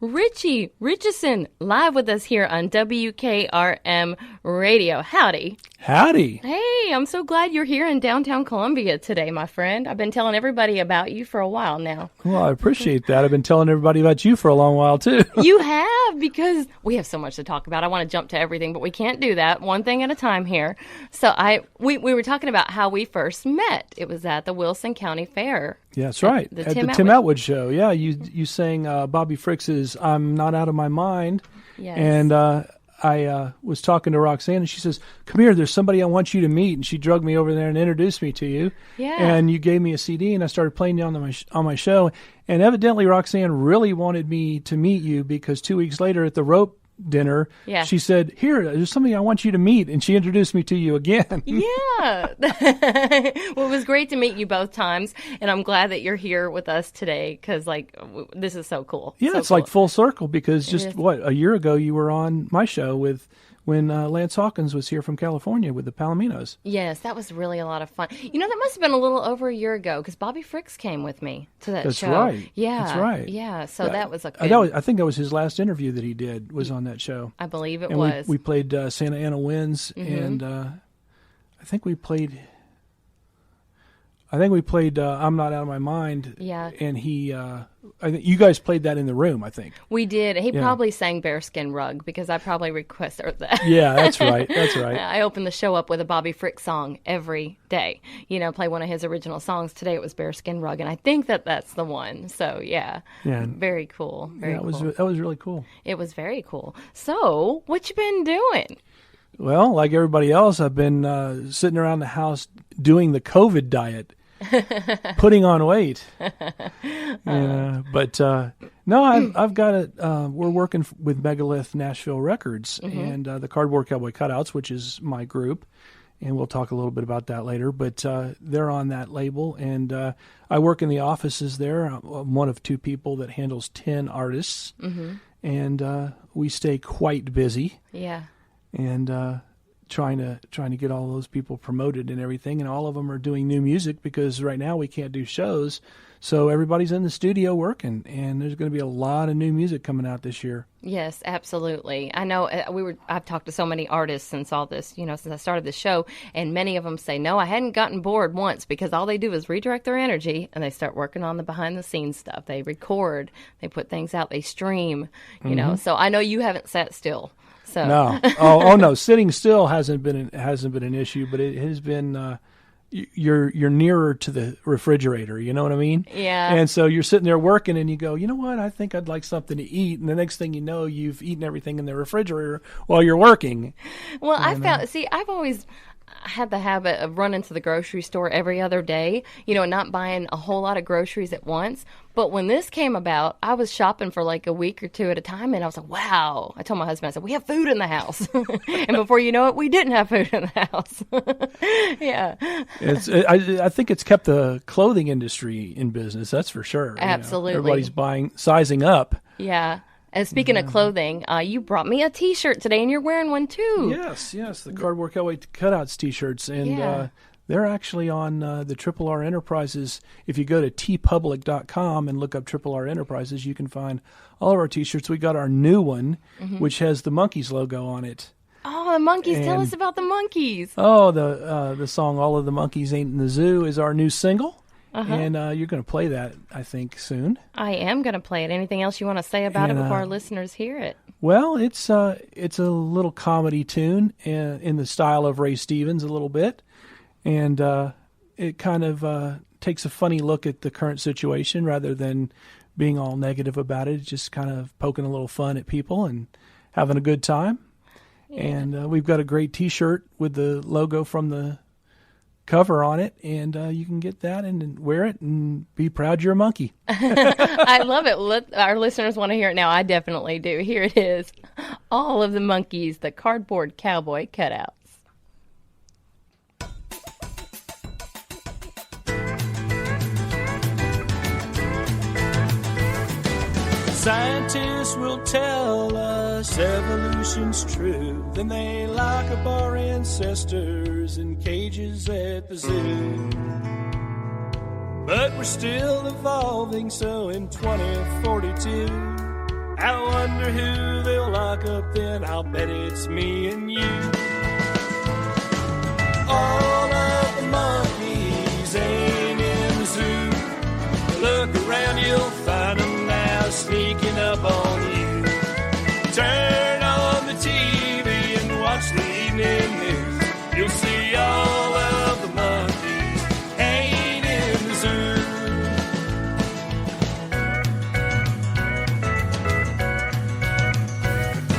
Ritchie Ritchison, live with us here on WKRM Radio. Howdy. Howdy. Hey, I'm so glad you're here in downtown Columbia today, my friend. I've been telling everybody about you for a while now. Well, I appreciate that. I've been telling everybody about you for a long while, too. You have, because we have so much to talk about. I want to jump to everything, but we can't do that. One thing at a time here. So we were talking about how we first met. It was at the Wilson County Fair. Yeah, that's right. At the Tim Atwood Show. Yeah, you sang Bobby Fricks's I'm Not Out of My Mind. Yes. And I was talking to Roxanne, and she says, come here, there's somebody I want you to meet. And she drugged me over there and introduced me to you. Yeah. And you gave me a CD, and I started playing you on my show. And evidently, Roxanne really wanted me to meet you because 2 weeks later at the Rope dinner, she said, here, there's somebody I want you to meet. And she introduced me to you again. Yeah. Well, it was great to meet you both times. And I'm glad that you're here with us today because, this is so cool. Yeah, so it's cool. like full circle because a year ago you were on my show when Lance Hawkins was here from California with the Palominos. Yes, that was really a lot of fun. You know, that must have been a little over a year ago because Bobby Fricks came with me to that show. That's right. Yeah. That's right. Yeah, so that was a good... I think that was his last interview that he did was on that show. I believe it and was. We played Santa Ana Winds, and I think we played I'm Not Out of My Mind. Yeah. And I think you guys played that in the room, I think. We did. He probably sang Bearskin Rug because I probably requested that. Yeah, that's right. That's right. I opened the show up with a Bobby Frick song every day. You know, play one of his original songs. Today it was Bearskin Rug, and I think that's the one. So, yeah. Very cool. Very cool. That was really cool. It was very cool. So, what you been doing? Well, like everybody else, I've been sitting around the house doing the COVID diet. Putting on weight. But no, I've got it. We're working with Megalith Nashville Records and the Cardboard Cowboy Cutouts, which is my group, and we'll talk a little bit about that later. But they're on that label, and I work in the offices there. I'm one of two people that handles 10 artists, and we stay quite busy. Yeah. And trying to get all those people promoted and everything, and all of them are doing new music because right now we can't do shows, so everybody's in the studio working, and there's going to be a lot of new music coming out this year. Yes, absolutely. I know I've talked to so many artists since all this, since I started the show, and many of them say, no, I hadn't gotten bored once because all they do is redirect their energy and they start working on the behind the scenes stuff. They record, they put things out, they stream, you know, so I know you haven't sat still. So. No. Oh no. Sitting still hasn't been an issue, but it has been. You're nearer to the refrigerator. You know what I mean? Yeah. And so you're sitting there working, and you go, you know what? I think I'd like something to eat. And the next thing you know, you've eaten everything in the refrigerator while you're working. Well, I've always had the habit of running to the grocery store every other day, and not buying a whole lot of groceries at once. But when this came about, I was shopping for like a week or two at a time, and I was like, wow. I told my husband, I said, we have food in the house. And before you know it, we didn't have food in the house. Yeah. I think it's kept the clothing industry in business, that's for sure. Absolutely. Everybody's sizing up. Yeah. And speaking of clothing, you brought me a T-shirt today, and you're wearing one too. Yes, the Cardboard Cowboy Cutouts T-shirts, and they're actually on the Triple R Enterprises. If you go to tpublic.com and look up Triple R Enterprises, you can find all of our T-shirts. We got our new one, which has the Monkees logo on it. Oh, the Monkees! Tell us about the Monkees. Oh, the song "All of the Monkeys Ain't in the Zoo" is our new single. And you're going to play that, I think, soon. I am going to play it. Anything else you want to say about it before our listeners hear it? Well, it's a little comedy tune in the style of Ray Stevens a little bit. And it kind of takes a funny look at the current situation rather than being all negative about it. It's just kind of poking a little fun at people and having a good time. Yeah. And we've got a great T-shirt with the logo from the cover on it, and you can get that and wear it and be proud you're a monkey. I love it. Our listeners want to hear it now. I definitely do. Here it is. All of the Monkees, the Cardboard Cowboy Cutouts. Scientists will tell us evolution's true. Then they lock up our ancestors in cages at the zoo. But we're still evolving, so in 2042, I wonder who they'll lock up then. I'll bet it's me and you. All of the monkeys ain't in the zoo. Look around, you'll find them now sneaking up on you. Turn on the TV and watch the evening news. You'll see all of the monkeys ain't in the zoo.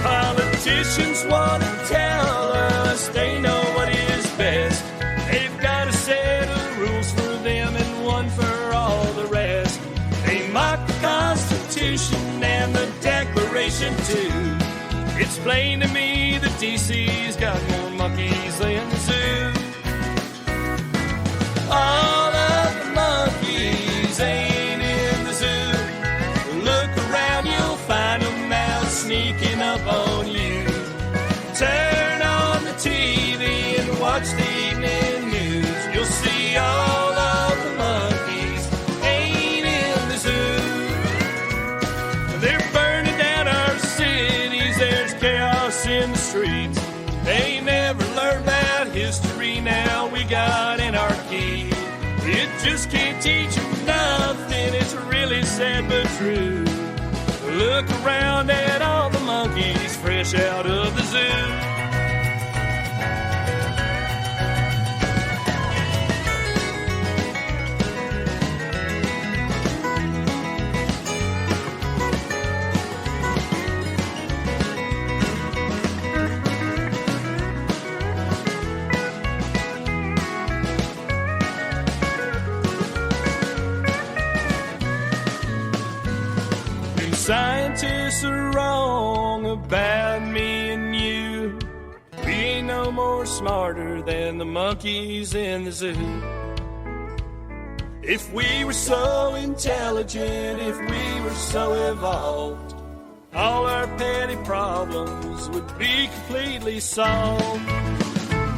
Politicians want to tell us they know what is best. They've got a set of rules for them and one for all the rest. They mock the Constitution and the Declaration too. It's plain to me that DC's got more monkeys than the zoo. All of the monkeys ain't in the zoo. Look around, you'll find them out sneaking up on you. Turn on the TV and watch the evening news. You'll see all of the monkeys ain't in the zoo. They're burning down our cities, there's chaos in the streets. They never learned about history, now we got anarchy. It just can't teach them nothing, it's really sad but true. Look around at all the monkeys fresh out of the zoo. Scientists are wrong about me and you. We ain't no more smarter than the monkeys in the zoo. If we were so intelligent, if we were so evolved, all our petty problems would be completely solved.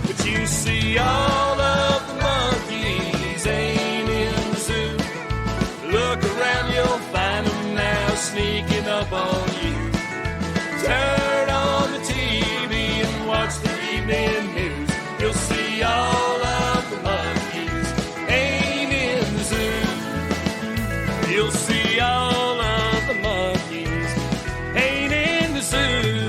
But you see, all of the monkeys ain't in the zoo. Look around, you'll find them now sneaking up on you. Turn on the TV and watch the evening news. You'll see all of the monkeys ain't in the zoo. You'll see all of the monkeys ain't in the zoo.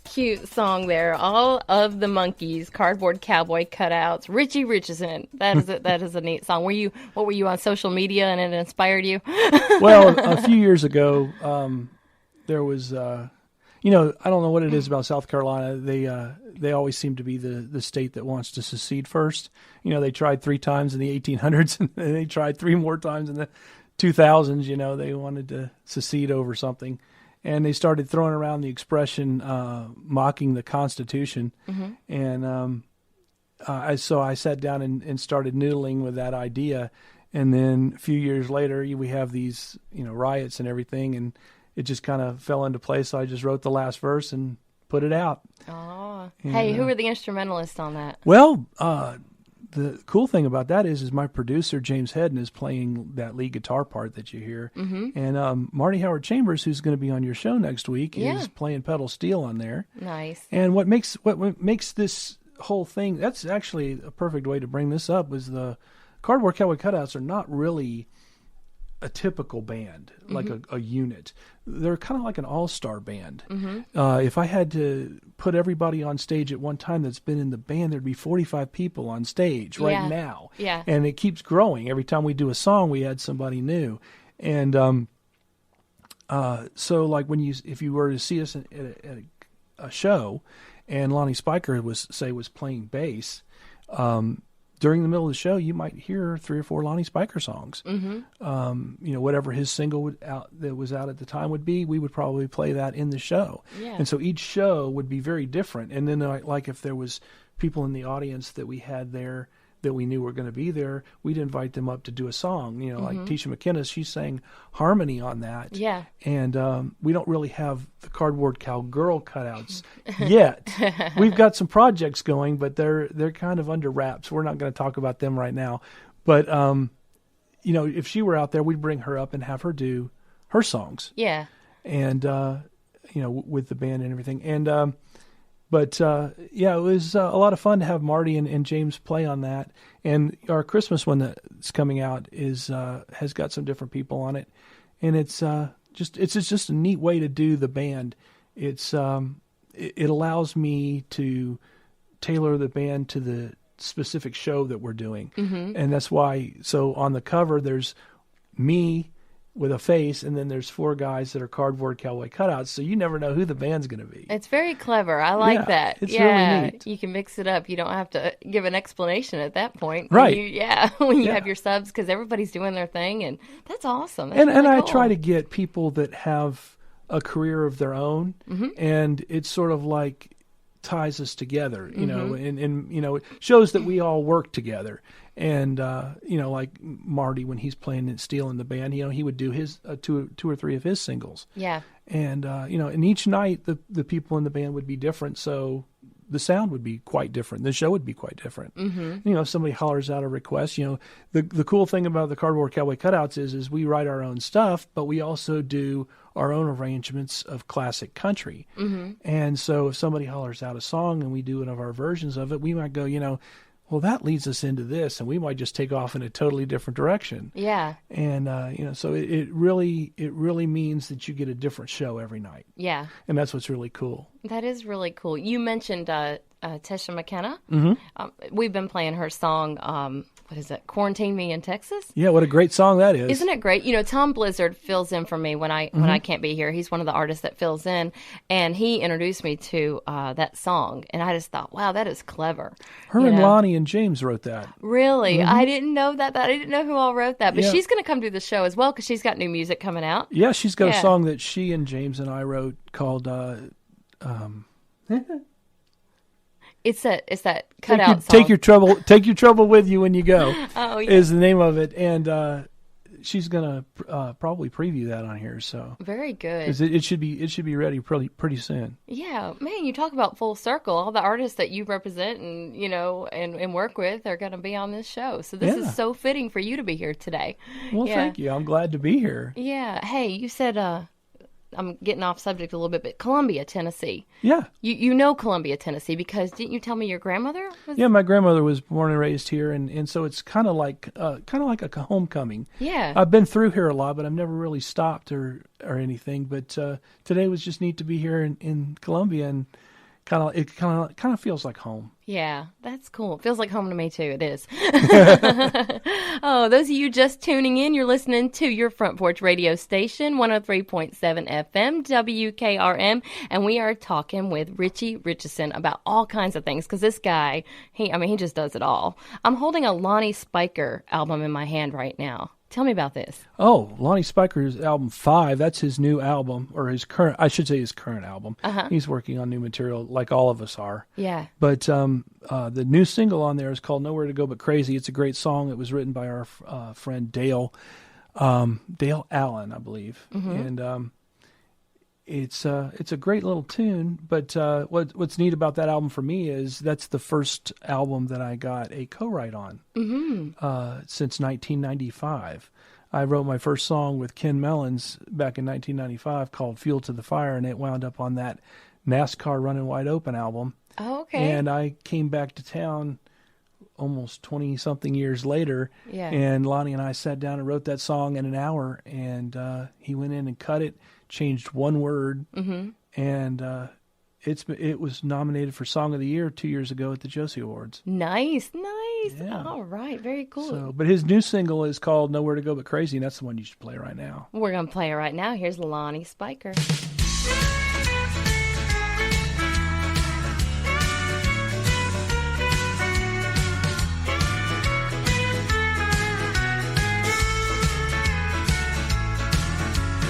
Cute song there. All of the monkeys, cardboard cowboy cutouts. Ritchie Ritchison. That is a neat song. What were you on social media and it inspired you? Well, a few years ago, there was, I don't know what it is about South Carolina. They always seem to be the state that wants to secede first. They tried 3 times in the 1800s, and they tried 3 more times in the 2000s. They wanted to secede over something. And they started throwing around the expression mocking the Constitution. Mm-hmm. And so I sat down and started noodling with that idea. And then a few years later, we have these riots and everything, and it just kind of fell into place. So I just wrote the last verse and put it out. Oh, hey, who were the instrumentalists on that? Well, the cool thing about that is my producer, James Hedden, is playing that lead guitar part that you hear. Mm-hmm. And Marty Howard Chambers, who's going to be on your show next week, is playing pedal steel on there. Nice. And what makes this whole thing, that's actually a perfect way to bring this up, is the cardboard cowboy cutouts are not really a typical band, like a unit. They're kind of like an all-star band. Mm-hmm. If I had to put everybody on stage at one time that's been in the band, there'd be 45 people on stage right now. Yeah. And it keeps growing. Every time we do a song, we add somebody new. And so like if you were to see us at a show and Lonnie Spiker was playing bass, during the middle of the show, you might hear 3 or 4 Lonnie Spiker songs. Mm-hmm. Whatever his single that was out at the time would be, we would probably play that in the show. Yeah. And so each show would be very different. And then, like if there was people in the audience that we had there that we knew were going to be there, we'd invite them up to do a song. You know, like Mm-hmm. Tisha McKinnis, she sang harmony on that. Yeah. And we don't really have the cardboard cowgirl cutouts yet. We've got some projects going, but they're kind of under wraps. We're not going to talk about them right now. But you know, if she were out there, we'd bring her up and have her do her songs. Yeah. And you know, with the band and everything. And but yeah, it was a lot of fun to have Marty and James play on that. And our Christmas one that's coming out is has got some different people on it, and it's just a neat way to do the band. It's it allows me to tailor the band to the specific show that we're doing, and that's why. So on the cover, there's me with a face, and then there's 4 guys that are cardboard cowboy cutouts, so you never know who the band's going to be. It's very clever. I like that. It's really neat. You can mix it up. You don't have to give an explanation at that point. Right. When you have your subs, because everybody's doing their thing, and that's awesome. That's And really I cool. try to get people that have a career of their own, and it's sort of like ties us together, you know, and you know, it shows that we all work together. And you know, like Marty, when he's playing and Steel in the band, you know, he would do his 2 or 3 of his singles. Yeah. And you know, and each night the people in the band would be different, so the sound would be quite different. The show would be quite different. You know, if somebody hollers out a request, you know, the cool thing about the Cardboard Cowboy Cutouts is we write our own stuff, but we also do our own arrangements of classic country. And so if somebody hollers out a song and we do one of our versions of it, we might go, you know, well, that leads us into this, and we might just take off in a totally different direction. Yeah. And you know, so it really means that you get a different show every night. Yeah. And that's what's really cool. That is really cool. You mentioned Tisha McKenna. We've been playing her song, what is it, Quarantine Me in Texas? Yeah, what a great song that is. Isn't it great? You know, Tom Blizzard fills in for me when I can't be here. He's one of the artists that fills in, and he introduced me to that song, and I just thought, wow, that is clever. Her you and know? Lonnie and James wrote that. Really? I didn't know that. I didn't know who all wrote that, but Yeah. she's going to come do the show as well because she's got new music coming out. Yeah, she's got Yeah. a song that she and James and I wrote called It's that cutout song. Take your trouble with you when you go. Oh, yeah. Is the name of it, and she's gonna probably preview that on here. So Very good. 'cause it should be ready pretty soon. Yeah, man, you talk about full circle. All the artists that you represent and, you know, and work with are going to be on this show. So this Yeah. is so fitting for you to be here today. Well, Yeah. thank you. I'm glad to be here. Yeah. Hey, you said, I'm getting off subject a little bit, but Columbia, Tennessee. Yeah, You know Columbia, Tennessee, because didn't you tell me your grandmother was? yeah. My grandmother was born and raised here, and so it's kind of like a homecoming. Yeah. I've been through here a lot, but I've never really stopped or anything. But today was just neat to be here in Columbia, and it kind of feels like home. Yeah, that's cool. It feels like home to me, too. It is. Oh, those of you just tuning in, you're listening to your Front Porch Radio station, 103.7 FM, WKRM, and we are talking with Ritchie Ritchison about all kinds of things, because this guy, he just does it all. I'm holding a Lonnie Spiker album in my hand right now. Tell me about this. Oh, Lonnie Spiker's album 5, that's his new album, or his current album. He's working on new material like all of us are. Yeah. But the new single on there is called Nowhere to Go But Crazy. It's a great song. It was written by our friend Dale Allen, I believe. And it's a great little tune, but what's neat about that album for me is that's the first album that I got a co-write on since 1995. I wrote my first song with Ken Mellons back in 1995 called Fuel to the Fire, and it wound up on that NASCAR Running Wide Open album. Oh, okay. And I came back to town almost 20-something years later, Yeah. and Lonnie and I sat down and wrote that song in an hour, and he went in and cut it, changed one word, and it was nominated for Song of the Year 2 years ago at the Josie Awards. Nice. Yeah. All right, very cool. So, but his new single is called Nowhere to Go But Crazy, and that's the one you should play right now. We're going to play it right now. Here's Lonnie Spiker.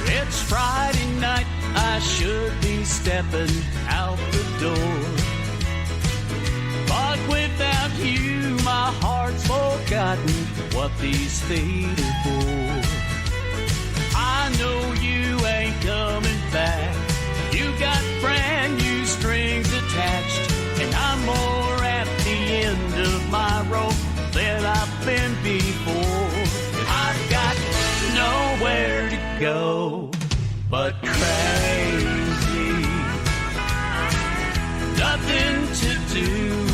It's Friday night, I should be stepping out the door. But without you, my heart's full forgotten what these feet are for. I know you ain't coming back. You got brand new strings attached, and I'm more at the end of my rope than I've been before. I've got nowhere to go but crazy. Nothing to do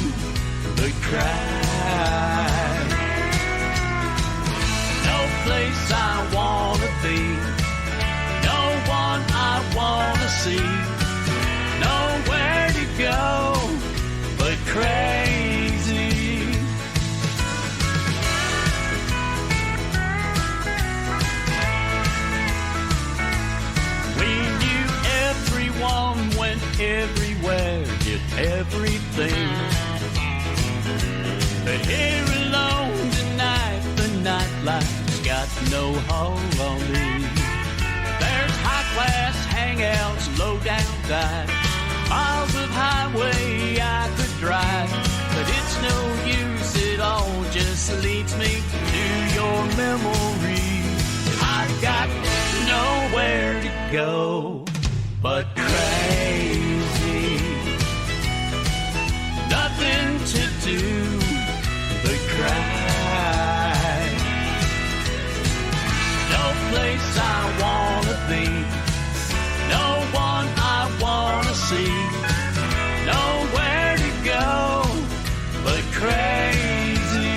but cry. No place I wanna be, no one I wanna see, nowhere to go but crazy. We knew everyone went everywhere, did everything. But here alone tonight, the nightlife's got no hold on me. There's high-class hangouts, low-down dives, miles of highway I could drive, but it's no use, it all just leads me to your memory. I've got nowhere to go but crazy. Nothing to do but cry. No place I wanna be, no one I wanna see, nowhere to go but crazy.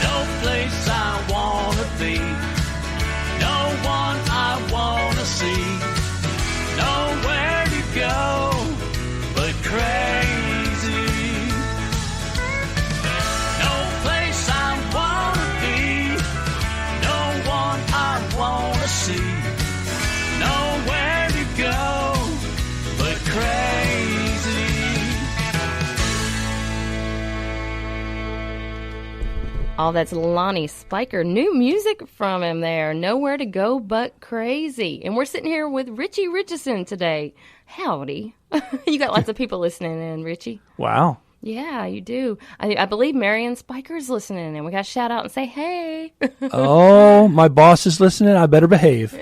No place I wanna be, no one I wanna see, nowhere to go but crazy. No place I wanna be, no one I wanna see, nowhere to go but crazy. Oh, that's Lonnie Spiker. New music from him there. Nowhere to go but crazy. And we're sitting here with Ritchie Ritchison today. Howdy. You got lots of people listening in, Ritchie. Wow. Yeah, you do. I believe Marion Spiker's listening, and we got to shout out and say, hey. Oh, my boss is listening. I better behave.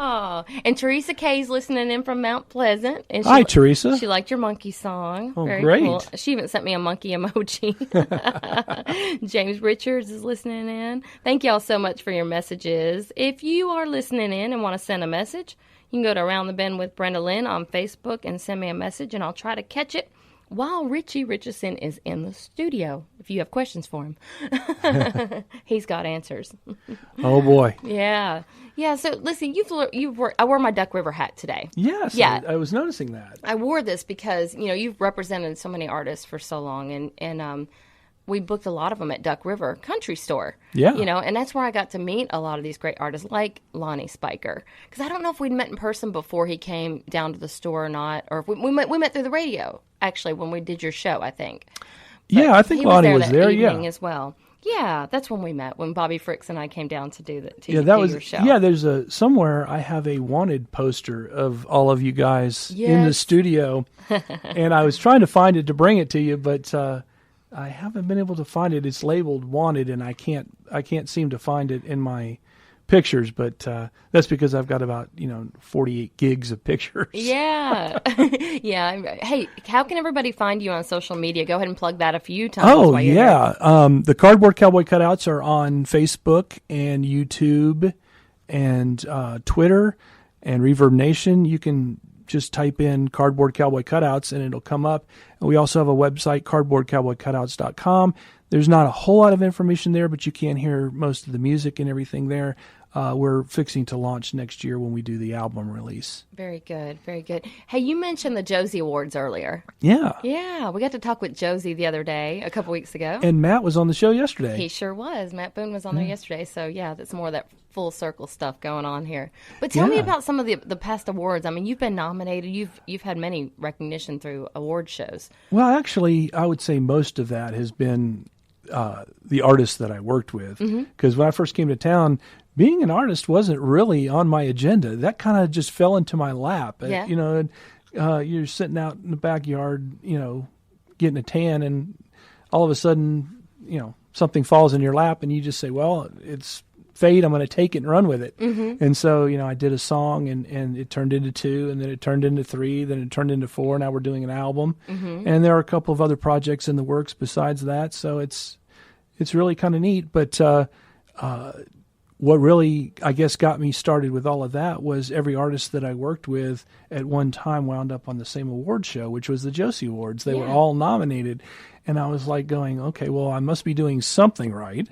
Oh, and Teresa Kay's listening in from Mount Pleasant. And Hi, Teresa. She liked your monkey song. Oh, Very great. cool. She even sent me a monkey emoji. James Richards is listening in. Thank y'all so much for your messages. If you are listening in and want to send a message, you can go to Around the Bend with Brenda Lynn on Facebook and send me a message, and I'll try to catch it while Ritchie Ritchison is in the studio, if you have questions for him. He's got answers. Oh, boy. Yeah. Yeah, so listen, I wore my Duck River hat today. Yes, Yeah. I was noticing that. I wore this because, you've represented so many artists for so long, and we booked a lot of them at Duck River Country Store. Yeah. And that's where I got to meet a lot of these great artists like Lonnie Spiker. Because I don't know if we'd met in person before he came down to the store or not, or if we met through the radio, actually, when we did your show, I think. Yeah, I think Lonnie was there, evening yeah. as well. Yeah, that's when we met, when Bobby Fricks and I came down to do your show. Yeah, there's somewhere I have a wanted poster of all of you guys in the studio, and I was trying to find it to bring it to you, but I haven't been able to find it. It's labeled wanted, and I can't seem to find it in my pictures, but that's because I've got about 48 gigs of pictures. Yeah. Yeah. Hey, how can everybody find you on social media? Go ahead and plug that a few times. Oh, yeah. The Cardboard Cowboy Cutouts are on Facebook and YouTube and Twitter and Reverb Nation. You can just type in Cardboard Cowboy Cutouts and it'll come up. And we also have a website, cardboardcowboycutouts.com. There's not a whole lot of information there, but you can hear most of the music and everything there. We're fixing to launch next year when we do the album release. Very good, very good. Hey, you mentioned the Josie Awards earlier. Yeah. Yeah, we got to talk with Josie the other day, a couple weeks ago. And Matt was on the show yesterday. He sure was. Matt Boone was on there yesterday. So, yeah, that's more of that full circle stuff going on here. But tell me about some of the past awards. I mean, you've been nominated. You've had many recognition through award shows. Well, actually, I would say most of that has been the artists that I worked with. Because when I first came to town, being an artist wasn't really on my agenda. That kind of just fell into my lap. Yeah. You're sitting out in the backyard, getting a tan, and all of a sudden, something falls in your lap, and you just say, well, it's fate. I'm going to take it and run with it. And so, I did a song, and it turned into 2, and then it turned into 3, then it turned into 4. Now we're doing an album, and there are a couple of other projects in the works besides that. So it's really kind of neat. But what really, I guess, got me started with all of that was every artist that I worked with at one time wound up on the same award show, which was the Josie Awards. They were all nominated. And I was like going, okay, well, I must be doing something right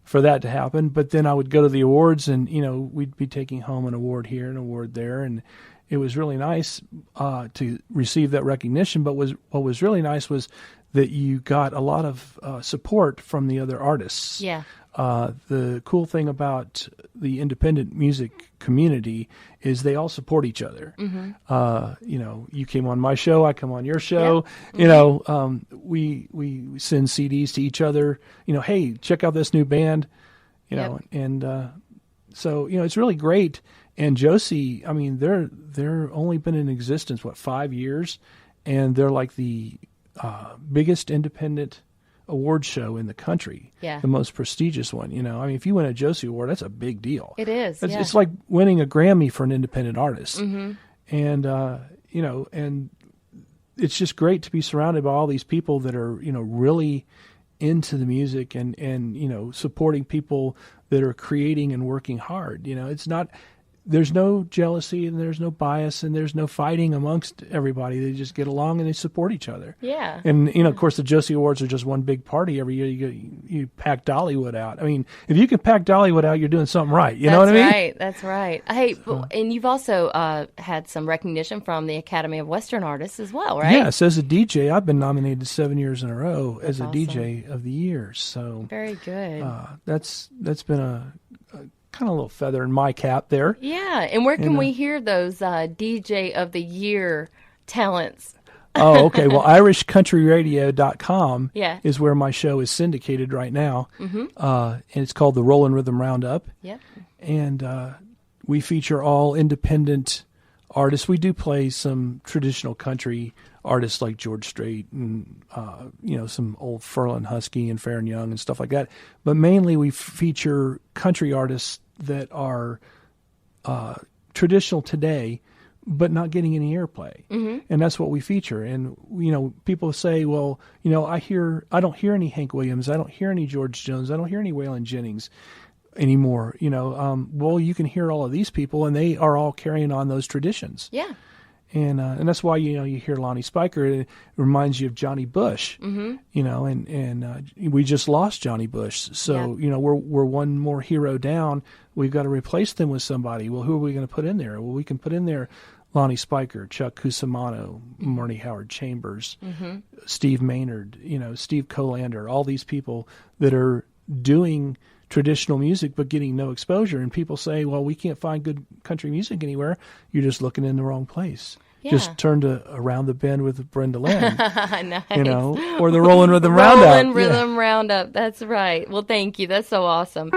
for that to happen. But then I would go to the awards, and, we'd be taking home an award here, an award there. And it was really nice to receive that recognition. But what was really nice was that you got a lot of support from the other artists. Yeah. The cool thing about the independent music community is they all support each other. You came on my show, I come on your show. We send CDs to each other. Hey, check out this new band. So it's really great. And Josie, I mean, they're only been in existence 5 years, and they're like the biggest independent award show in the country, the most prestigious one. I mean, if you win a Josie Award, that's a big deal. It is. It's like winning a Grammy for an independent artist. And and it's just great to be surrounded by all these people that are really into the music and supporting people that are creating and working hard. It's not. There's no jealousy, and there's no bias, and there's no fighting amongst everybody. They just get along and they support each other. Yeah. And, of course, the Josie Awards are just one big party every year. You pack Dollywood out. I mean, if you can pack Dollywood out, you're doing something right. You know what I mean? That's right. Hey, and you've also had some recognition from the Academy of Western Artists as well, right? Yes. As a DJ, I've been nominated 7 years in a row as a DJ of the year. So very good. That's been a kind of a little feather in my cap there. Yeah, and where can we hear those DJ of the Year talents? Oh, okay. Well, IrishCountryRadio.com is where my show is syndicated right now. And it's called the Rollin Rythm Roundup. Yep. And we feature all independent artists. We do play some traditional country artists like George Strait and, some old Furlan Husky and Fair and Young and stuff like that. But mainly we feature country artists that are traditional today, but not getting any airplay. And that's what we feature. And, people say, well, I don't hear any Hank Williams. I don't hear any George Jones. I don't hear any Waylon Jennings anymore. Well, you can hear all of these people, and they are all carrying on those traditions. Yeah. And that's why you hear Lonnie Spiker. It reminds you of Johnny Bush. And we just lost Johnny Bush. So we're one more hero down. We've got to replace them with somebody. Well, who are we going to put in there? Well, we can put in there Lonnie Spiker, Chuck Cusimano, Marty Howard Chambers, Steve Maynard, Steve Colander, all these people that are doing traditional music but getting no exposure. And people say, well, we can't find good country music anywhere. You're just looking in the wrong place. Yeah. Just turn to Around the Bend with Brenda Lynn. Nice. Or the Rollin Rythm Roundup. Rollin Rythm Roundup. That's right. Well, thank you. That's so awesome.